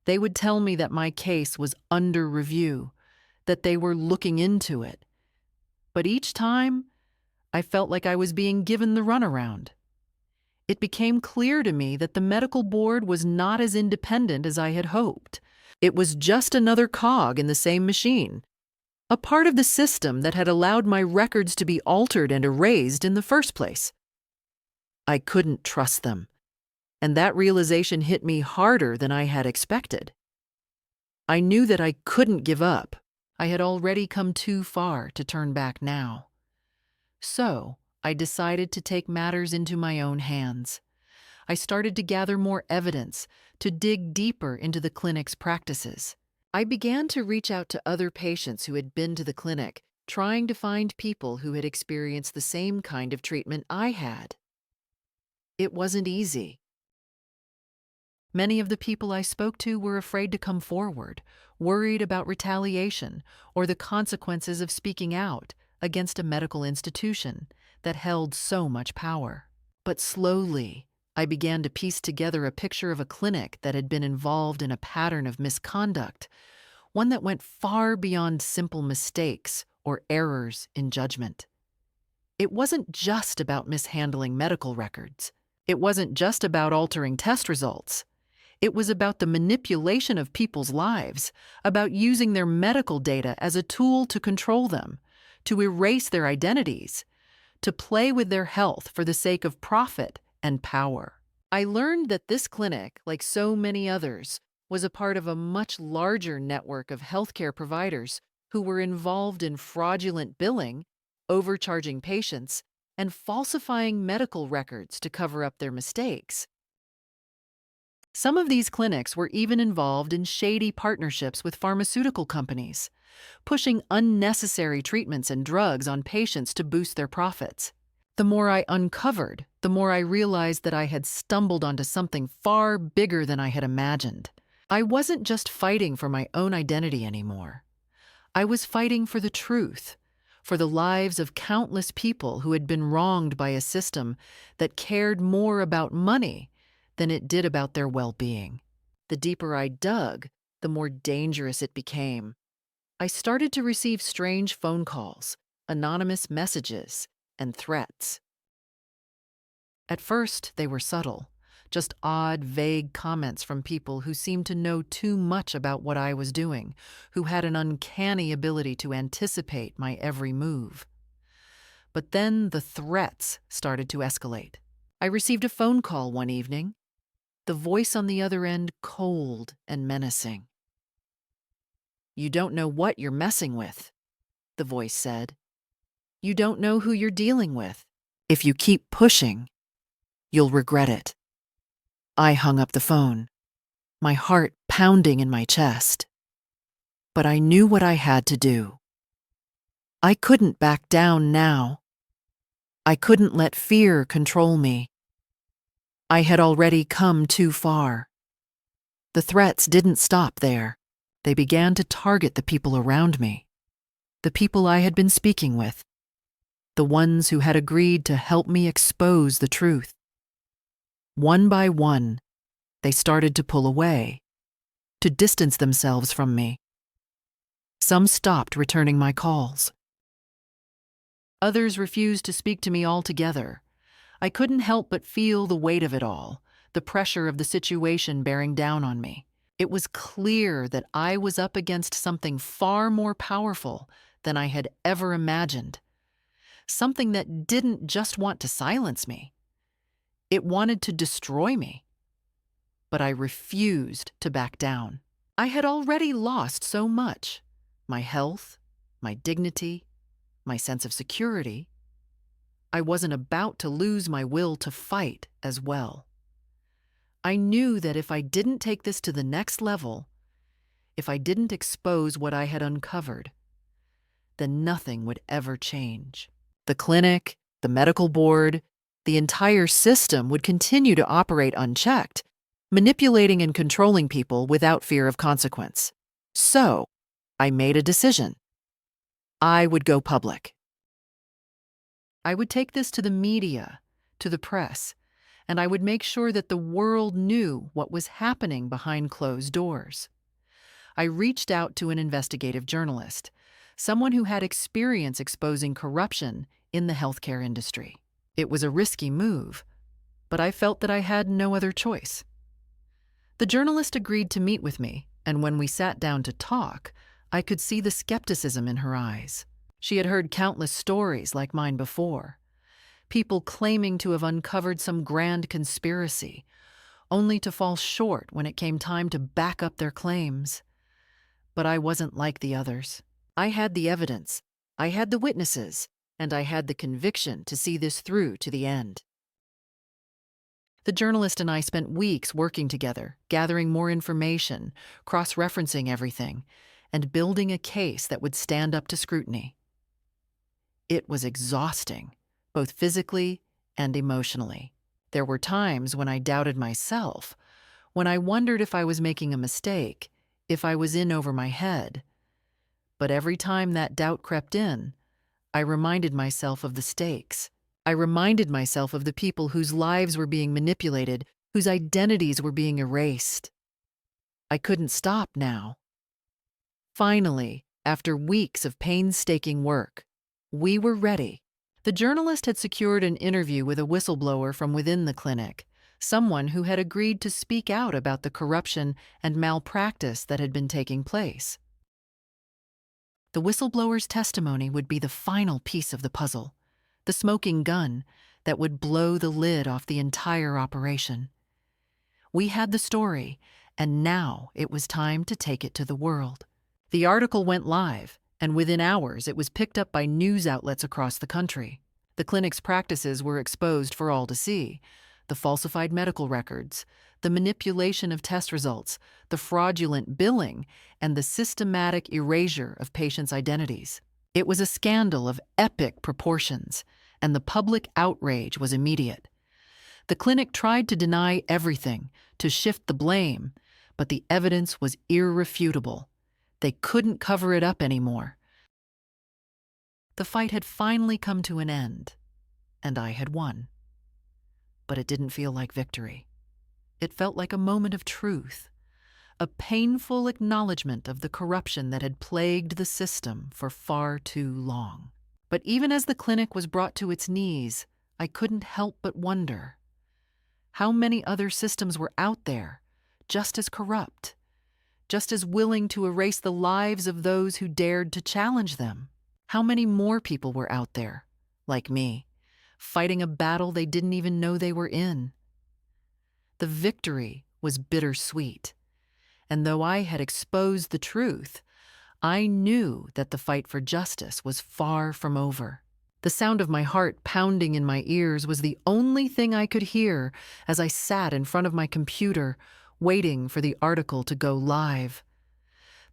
They would tell me that my case was under review, that they were looking into it. But each time, I felt like I was being given the runaround. It became clear to me that the medical board was not as independent as I had hoped. It was just another cog in the same machine, a part of the system that had allowed my records to be altered and erased in the first place. I couldn't trust them, and that realization hit me harder than I had expected. I knew that I couldn't give up. I had already come too far to turn back now. So, I decided to take matters into my own hands. I started to gather more evidence, to dig deeper into the clinic's practices. I began to reach out to other patients who had been to the clinic, trying to find people who had experienced the same kind of treatment I had. It wasn't easy. Many of the people I spoke to were afraid to come forward, worried about retaliation or the consequences of speaking out against a medical institution that held so much power. But slowly, I began to piece together a picture of a clinic that had been involved in a pattern of misconduct, one that went far beyond simple mistakes or errors in judgment. It wasn't just about mishandling medical records. It wasn't just about altering test results. It was about the manipulation of people's lives, about using their medical data as a tool to control them, to erase their identities, to play with their health for the sake of profit and power. I learned that this clinic, like so many others, was a part of a much larger network of healthcare providers who were involved in fraudulent billing, overcharging patients, and falsifying medical records to cover up their mistakes. Some of these clinics were even involved in shady partnerships with pharmaceutical companies, pushing unnecessary treatments and drugs on patients to boost their profits. The more I uncovered, the more I realized that I had stumbled onto something far bigger than I had imagined. I wasn't just fighting for my own identity anymore. I was fighting for the truth, for the lives of countless people who had been wronged by a system that cared more about money than it did about their well-being. The deeper I dug, the more dangerous it became. I started to receive strange phone calls, anonymous messages, and threats. At first, they were subtle, just odd, vague comments from people who seemed to know too much about what I was doing, who had an uncanny ability to anticipate my every move. But then the threats started to escalate. I received a phone call one evening, the voice on the other end cold and menacing. "You don't know what you're messing with," the voice said. "You don't know who you're dealing with. If you keep pushing, you'll regret it." I hung up the phone, my heart pounding in my chest. But I knew what I had to do. I couldn't back down now. I couldn't let fear control me. I had already come too far. The threats didn't stop there. They began to target the people around me, the people I had been speaking with, the ones who had agreed to help me expose the truth. One by one, they started to pull away, to distance themselves from me. Some stopped returning my calls. Others refused to speak to me altogether. I couldn't help but feel the weight of it all, the pressure of the situation bearing down on me. It was clear that I was up against something far more powerful than I had ever imagined. Something that didn't just want to silence me. It wanted to destroy me. But I refused to back down. I had already lost so much: my health, my dignity, my sense of security. I wasn't about to lose my will to fight as well. I knew that if I didn't take this to the next level, if I didn't expose what I had uncovered, then nothing would ever change. The clinic, the medical board, the entire system would continue to operate unchecked, manipulating and controlling people without fear of consequence. So, I made a decision. I would go public. I would take this to the media, to the press, and I would make sure that the world knew what was happening behind closed doors. I reached out to an investigative journalist, someone who had experience exposing corruption in the healthcare industry. It was a risky move, but I felt that I had no other choice. The journalist agreed to meet with me, and when we sat down to talk, I could see the skepticism in her eyes. She had heard countless stories like mine before, people claiming to have uncovered some grand conspiracy, only to fall short when it came time to back up their claims. But I wasn't like the others. I had the evidence, I had the witnesses, and I had the conviction to see this through to the end. The journalist and I spent weeks working together, gathering more information, cross-referencing everything, and building a case that would stand up to scrutiny. It was exhausting, both physically and emotionally. There were times when I doubted myself, when I wondered if I was making a mistake, if I was in over my head. But every time that doubt crept in, I reminded myself of the stakes. I reminded myself of the people whose lives were being manipulated, whose identities were being erased. I couldn't stop now. Finally, after weeks of painstaking work, we were ready. The journalist had secured an interview with a whistleblower from within the clinic, someone who had agreed to speak out about the corruption and malpractice that had been taking place. The whistleblower's testimony would be the final piece of the puzzle, the smoking gun that would blow the lid off the entire operation. We had the story, and now it was time to take it to the world. The article went live, and within hours it was picked up by news outlets across the country. The clinic's practices were exposed for all to see. The falsified medical records, the manipulation of test results, the fraudulent billing, and the systematic erasure of patients' identities. It was a scandal of epic proportions, and the public outrage was immediate. The clinic tried to deny everything, to shift the blame, but the evidence was irrefutable. They couldn't cover it up anymore. The fight had finally come to an end, and I had won. But it didn't feel like victory. It felt like a moment of truth, a painful acknowledgement of the corruption that had plagued the system for far too long. But even as the clinic was brought to its knees, I couldn't help but wonder. How many other systems were out there, just as corrupt, just as willing to erase the lives of those who dared to challenge them? How many more people were out there, like me, fighting a battle they didn't even know they were in? The victory was bittersweet, and though I had exposed the truth, I knew that the fight for justice was far from over. The sound of my heart pounding in my ears was the only thing I could hear as I sat in front of my computer, waiting for the article to go live.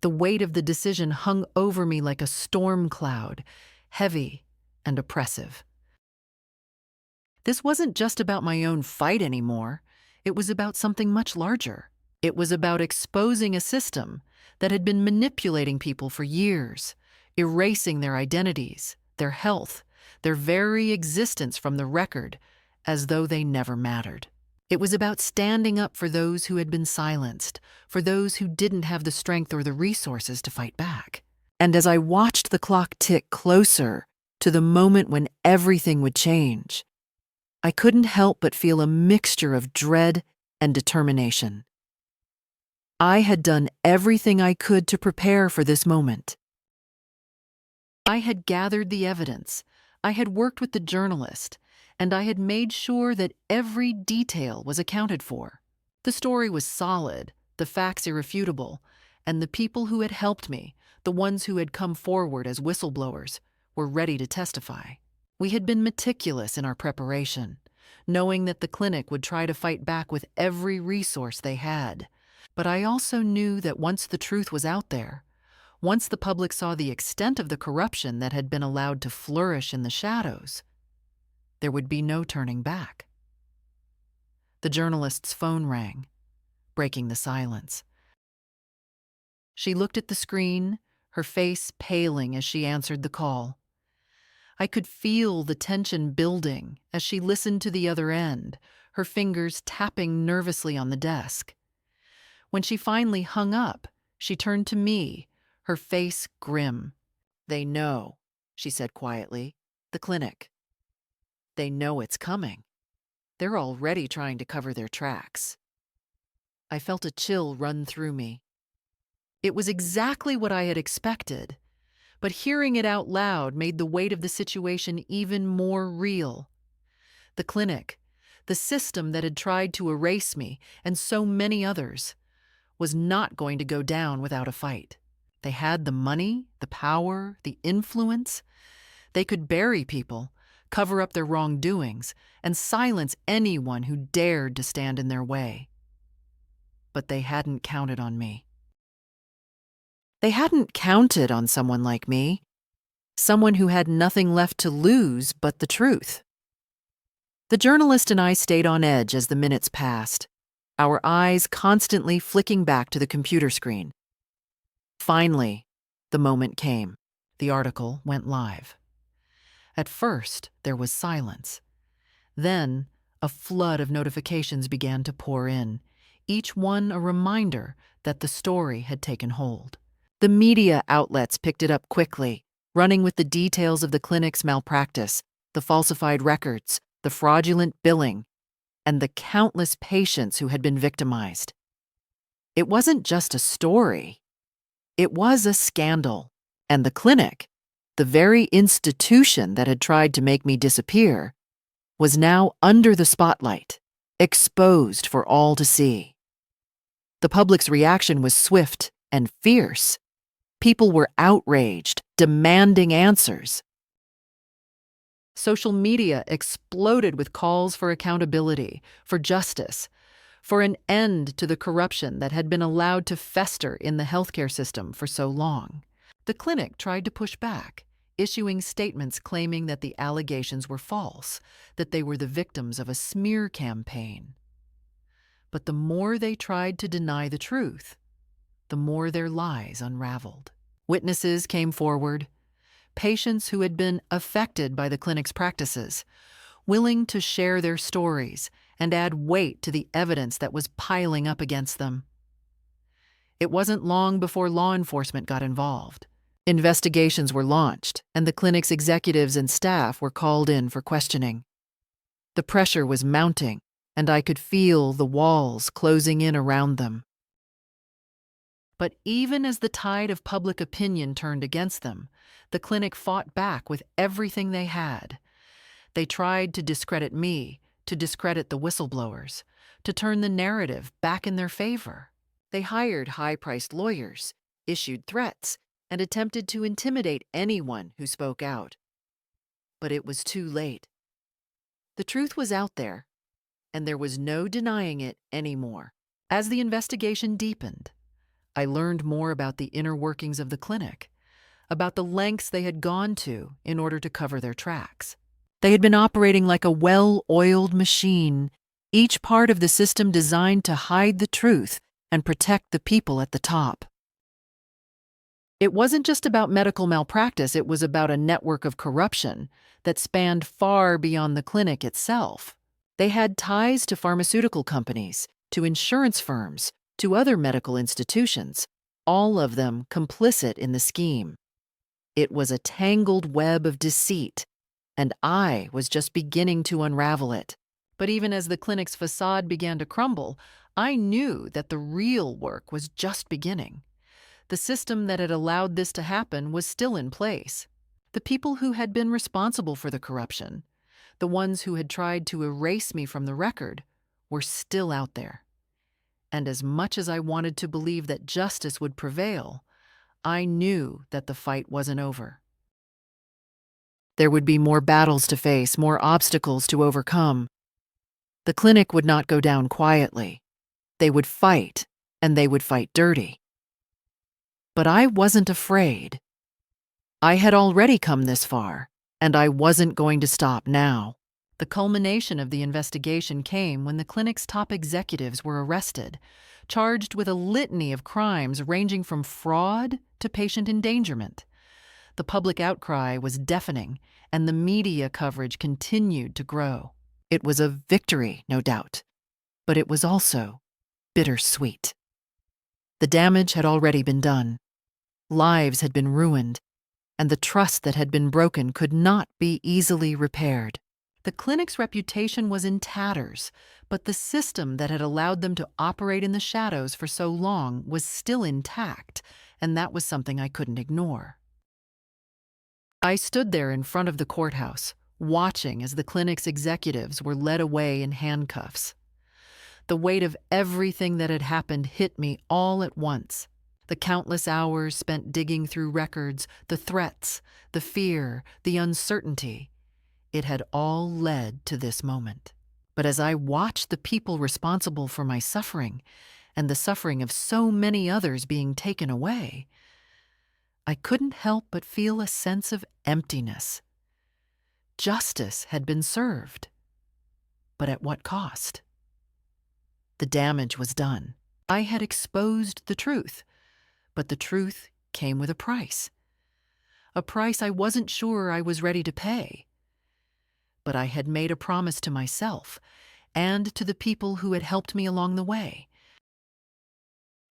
The weight of the decision hung over me like a storm cloud, heavy and oppressive. This wasn't just about my own fight anymore. It was about something much larger. It was about exposing a system that had been manipulating people for years, erasing their identities, their health, their very existence from the record, as though they never mattered. It was about standing up for those who had been silenced, for those who didn't have the strength or the resources to fight back. And as I watched the clock tick closer to the moment when everything would change, I couldn't help but feel a mixture of dread and determination. I had done everything I could to prepare for this moment. I had gathered the evidence, I had worked with the journalist, and I had made sure that every detail was accounted for. The story was solid, the facts irrefutable, and the people who had helped me, the ones who had come forward as whistleblowers, were ready to testify. We had been meticulous in our preparation, knowing that the clinic would try to fight back with every resource they had. But I also knew that once the truth was out there, once the public saw the extent of the corruption that had been allowed to flourish in the shadows, there would be no turning back. The journalist's phone rang, breaking the silence. She looked at the screen, her face paling as she answered the call. I could feel the tension building as she listened to the other end, her fingers tapping nervously on the desk. When she finally hung up, she turned to me, her face grim. "They know," she said quietly. "The clinic. They know it's coming. They're already trying to cover their tracks." I felt a chill run through me. It was exactly what I had expected, but hearing it out loud made the weight of the situation even more real. The clinic, the system that had tried to erase me and so many others, was not going to go down without a fight. They had the money, the power, the influence. They could bury people, cover up their wrongdoings, and silence anyone who dared to stand in their way. But they hadn't counted on me. They hadn't counted on someone like me, someone who had nothing left to lose but the truth. The journalist and I stayed on edge as the minutes passed, our eyes constantly flicking back to the computer screen. Finally, the moment came. The article went live. At first, there was silence. Then, a flood of notifications began to pour in, each one a reminder that the story had taken hold. The media outlets picked it up quickly, running with the details of the clinic's malpractice, the falsified records, the fraudulent billing, and the countless patients who had been victimized. It wasn't just a story. It was a scandal, and the clinic, the very institution that had tried to make me disappear, was now under the spotlight. exposed for all to see. The public's reaction was swift and fierce. People were outraged, demanding answers. Social media exploded with calls for accountability, for justice, for an end to the corruption that had been allowed to fester in the healthcare system for so long. The clinic tried to push back, issuing statements claiming that the allegations were false, that they were the victims of a smear campaign. But the more they tried to deny the truth, the more their lies unraveled. Witnesses came forward, patients who had been affected by the clinic's practices, willing to share their stories and add weight to the evidence that was piling up against them. It wasn't long before law enforcement got involved. Investigations were launched, and the clinic's executives and staff were called in for questioning. The pressure was mounting, and I could feel the walls closing in around them. But even as the tide of public opinion turned against them, the clinic fought back with everything they had. They tried to discredit me, to discredit the whistleblowers, to turn the narrative back in their favor. They hired high-priced lawyers, issued threats, and attempted to intimidate anyone who spoke out. But it was too late. The truth was out there, and there was no denying it anymore. As the investigation deepened, I learned more about the inner workings of the clinic, about the lengths they had gone to in order to cover their tracks. They had been operating like a well-oiled machine, each part of the system designed to hide the truth and protect the people at the top. It wasn't just about medical malpractice, it was about a network of corruption that spanned far beyond the clinic itself. They had ties to pharmaceutical companies, to insurance firms, to other medical institutions, all of them complicit in the scheme. It was a tangled web of deceit, and I was just beginning to unravel it. But even as the clinic's facade began to crumble, I knew that the real work was just beginning. The system that had allowed this to happen was still in place. The people who had been responsible for the corruption, the ones who had tried to erase me from the record, were still out there. And as much as I wanted to believe that justice would prevail, I knew that the fight wasn't over. There would be more battles to face, more obstacles to overcome. The clinic would not go down quietly. They would fight, and they would fight dirty. But I wasn't afraid. I had already come this far, and I wasn't going to stop now. The culmination of the investigation came when the clinic's top executives were arrested, charged with a litany of crimes ranging from fraud to patient endangerment. The public outcry was deafening, and the media coverage continued to grow. It was a victory, no doubt, but it was also bittersweet. The damage had already been done. Lives had been ruined, and the trust that had been broken could not be easily repaired. The clinic's reputation was in tatters, but the system that had allowed them to operate in the shadows for so long was still intact, and that was something I couldn't ignore. I stood there in front of the courthouse, watching as the clinic's executives were led away in handcuffs. The weight of everything that had happened hit me all at once. The countless hours spent digging through records, the threats, the fear, the uncertainty. It had all led to this moment. But as I watched the people responsible for my suffering, and the suffering of so many others being taken away, I couldn't help but feel a sense of emptiness. Justice had been served. But at what cost? The damage was done. I had exposed the truth, but the truth came with a price I wasn't sure I was ready to pay. But I had made a promise to myself and to the people who had helped me along the way.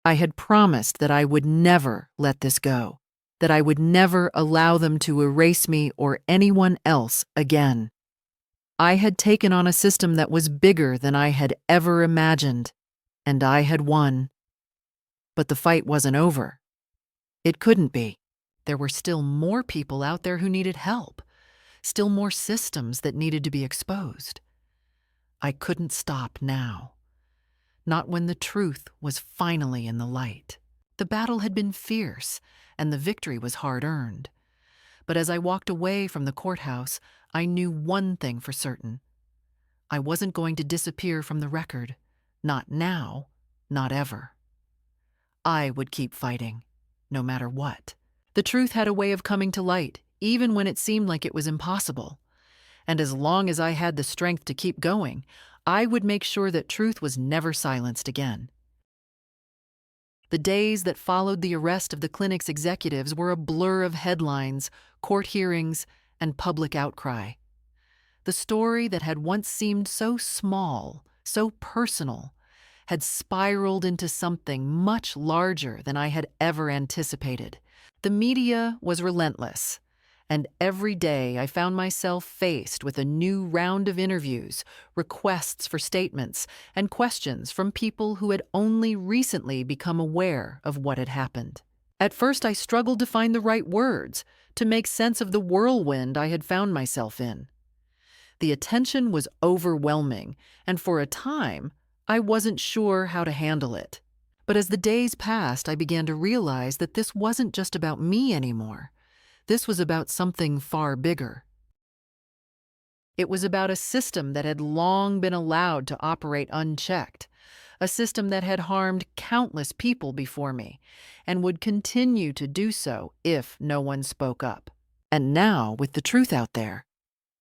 I had promised that I would never let this go, that I would never allow them to erase me or anyone else again. I had taken on a system that was bigger than I had ever imagined, and I had won. But the fight wasn't over. It couldn't be. There were still more people out there who needed help, still more systems that needed to be exposed. I couldn't stop now. Not when the truth was finally in the light. The battle had been fierce, and the victory was hard-earned. But as I walked away from the courthouse, I knew one thing for certain. I wasn't going to disappear from the record. Not now, not ever. I would keep fighting, no matter what. The truth had a way of coming to light, even when it seemed like it was impossible. And as long as I had the strength to keep going, I would make sure that truth was never silenced again. The days that followed the arrest of the clinic's executives were a blur of headlines, court hearings, and public outcry. The story that had once seemed so small, so personal, had spiraled into something much larger than I had ever anticipated. The media was relentless, and every day I found myself faced with a new round of interviews, requests for statements, and questions from people who had only recently become aware of what had happened. At first, I struggled to find the right words to make sense of the whirlwind I had found myself in. The attention was overwhelming, and for a time, I wasn't sure how to handle it. But as the days passed, I began to realize that this wasn't just about me anymore. This was about something far bigger. It was about a system that had long been allowed to operate unchecked, a system that had harmed countless people before me, and would continue to do so if no one spoke up. And now, with the truth out there,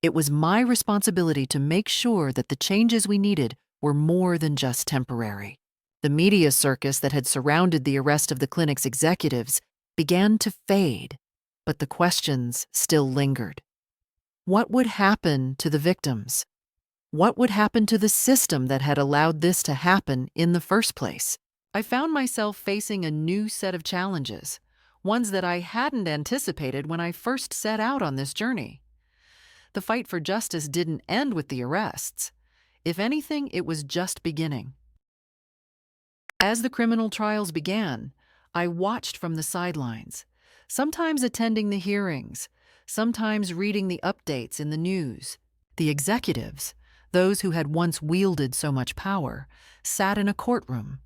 it was my responsibility to make sure that the changes we needed were more than just temporary. The media circus that had surrounded the arrest of the clinic's executives began to fade, but the questions still lingered. What would happen to the victims? What would happen to the system that had allowed this to happen in the first place? I found myself facing a new set of challenges, ones that I hadn't anticipated when I first set out on this journey. The fight for justice didn't end with the arrests. If anything, it was just beginning. As the criminal trials began, I watched from the sidelines, sometimes attending the hearings, sometimes reading the updates in the news. The executives, those who had once wielded so much power, sat in a courtroom,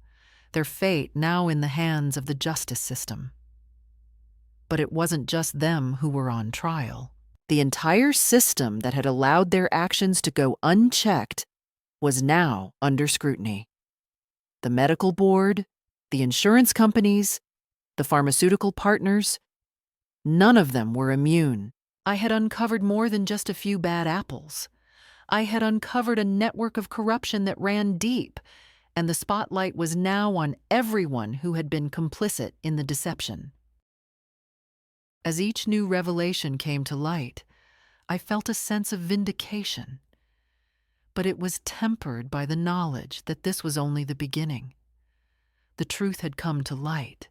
their fate now in the hands of the justice system. But it wasn't just them who were on trial. The entire system that had allowed their actions to go unchecked was now under scrutiny. The medical board, the insurance companies, the pharmaceutical partners, none of them were immune. I had uncovered more than just a few bad apples. I had uncovered a network of corruption that ran deep, and the spotlight was now on everyone who had been complicit in the deception. As each new revelation came to light, I felt a sense of vindication. But it was tempered by the knowledge that this was only the beginning. The truth had come to light,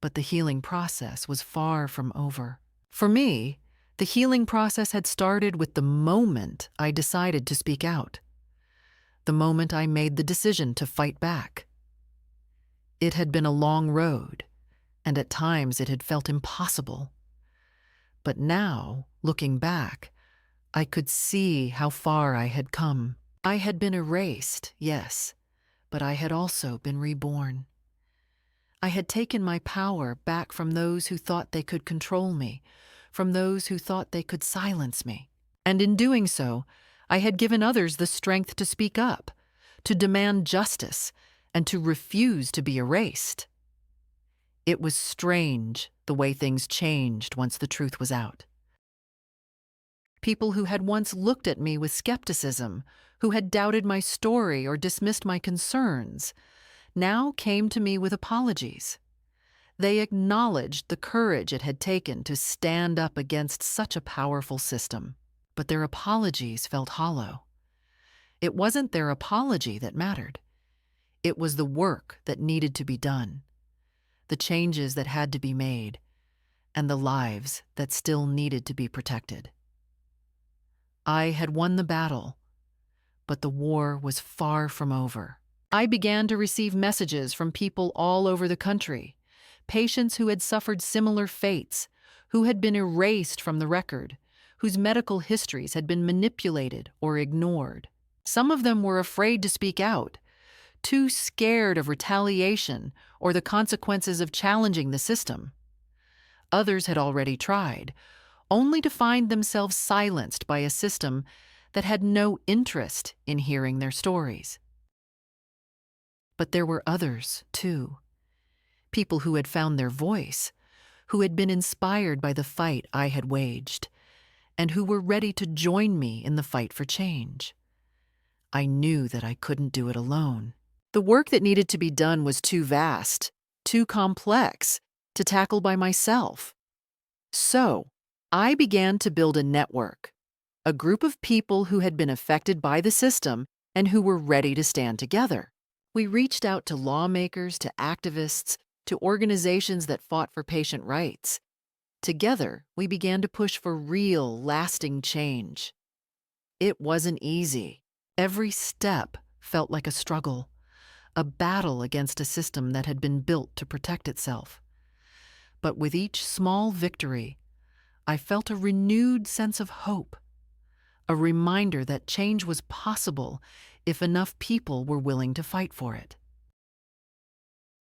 but the healing process was far from over. For me, the healing process had started with the moment I decided to speak out, the moment I made the decision to fight back. It had been a long road, and at times it had felt impossible. But now, looking back, I could see how far I had come. I had been erased, yes, but I had also been reborn. I had taken my power back from those who thought they could control me, from those who thought they could silence me. And in doing so, I had given others the strength to speak up, to demand justice, and to refuse to be erased. It was strange the way things changed once the truth was out. People who had once looked at me with skepticism, who had doubted my story or dismissed my concerns, now came to me with apologies. They acknowledged the courage it had taken to stand up against such a powerful system, but their apologies felt hollow. It wasn't their apology that mattered. It was the work that needed to be done, the changes that had to be made, and the lives that still needed to be protected. I had won the battle, but the war was far from over. I began to receive messages from people all over the country, patients who had suffered similar fates, who had been erased from the record, whose medical histories had been manipulated or ignored. Some of them were afraid to speak out, too scared of retaliation or the consequences of challenging the system. Others had already tried, only to find themselves silenced by a system that had no interest in hearing their stories. But there were others, too. People who had found their voice, who had been inspired by the fight I had waged, and who were ready to join me in the fight for change. I knew that I couldn't do it alone. The work that needed to be done was too vast, too complex to tackle by myself. So, I began to build a network, a group of people who had been affected by the system and who were ready to stand together. We reached out to lawmakers, to activists, to organizations that fought for patient rights. Together, we began to push for real, lasting change. It wasn't easy. Every step felt like a struggle, a battle against a system that had been built to protect itself. But with each small victory, I felt a renewed sense of hope, a reminder that change was possible if enough people were willing to fight for it.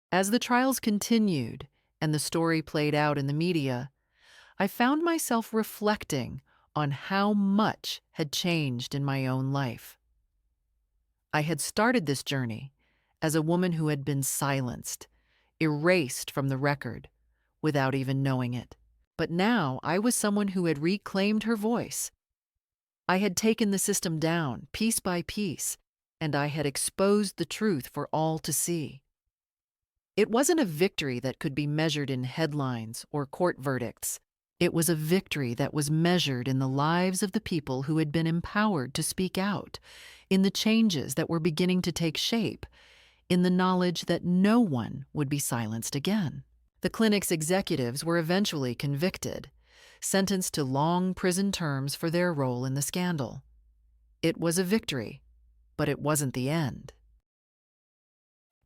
As the trials continued and the story played out in the media, I found myself reflecting on how much had changed in my own life. I had started this journey as a woman who had been silenced, erased from the record, without even knowing it. But now I was someone who had reclaimed her voice. I had taken the system down, piece by piece, and I had exposed the truth for all to see. It wasn't a victory that could be measured in headlines or court verdicts. It was a victory that was measured in the lives of the people who had been empowered to speak out, in the changes that were beginning to take shape, in the knowledge that no one would be silenced again. The clinic's executives were eventually convicted, sentenced to long prison terms for their role in the scandal. It was a victory, but it wasn't the end.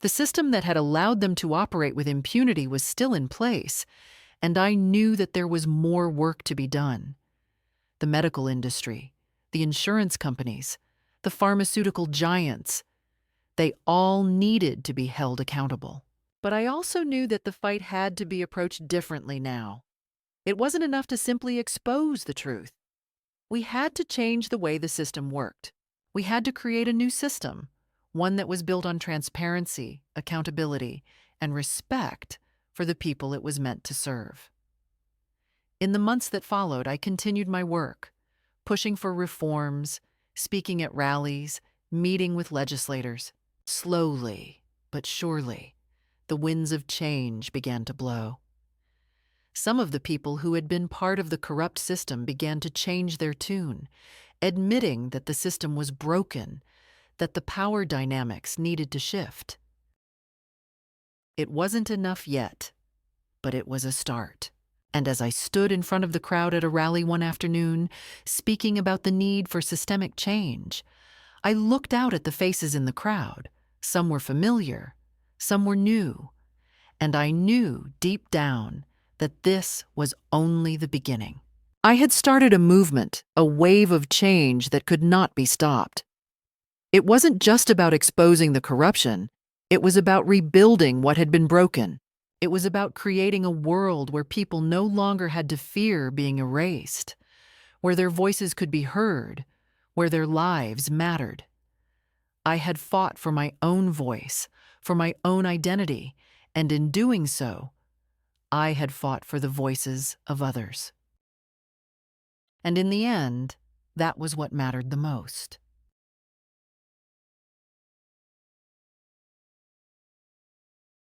The system that had allowed them to operate with impunity was still in place, and I knew that there was more work to be done. The medical industry, the insurance companies, the pharmaceutical giants, they all needed to be held accountable. But I also knew that the fight had to be approached differently now. It wasn't enough to simply expose the truth. We had to change the way the system worked. We had to create a new system, one that was built on transparency, accountability, and respect for the people it was meant to serve. In the months that followed, I continued my work, pushing for reforms, speaking at rallies, meeting with legislators. Slowly, but surely, the winds of change began to blow. Some of the people who had been part of the corrupt system began to change their tune, admitting that the system was broken, that the power dynamics needed to shift. It wasn't enough yet, but it was a start. And as I stood in front of the crowd at a rally one afternoon, speaking about the need for systemic change, I looked out at the faces in the crowd. Some were familiar, some were new, and I knew deep down that this was only the beginning. I had started a movement, a wave of change that could not be stopped. It wasn't just about exposing the corruption, it was about rebuilding what had been broken. It was about creating a world where people no longer had to fear being erased, where their voices could be heard, where their lives mattered. I had fought for my own voice, for my own identity, and in doing so, I had fought for the voices of others. And in the end, that was what mattered the most.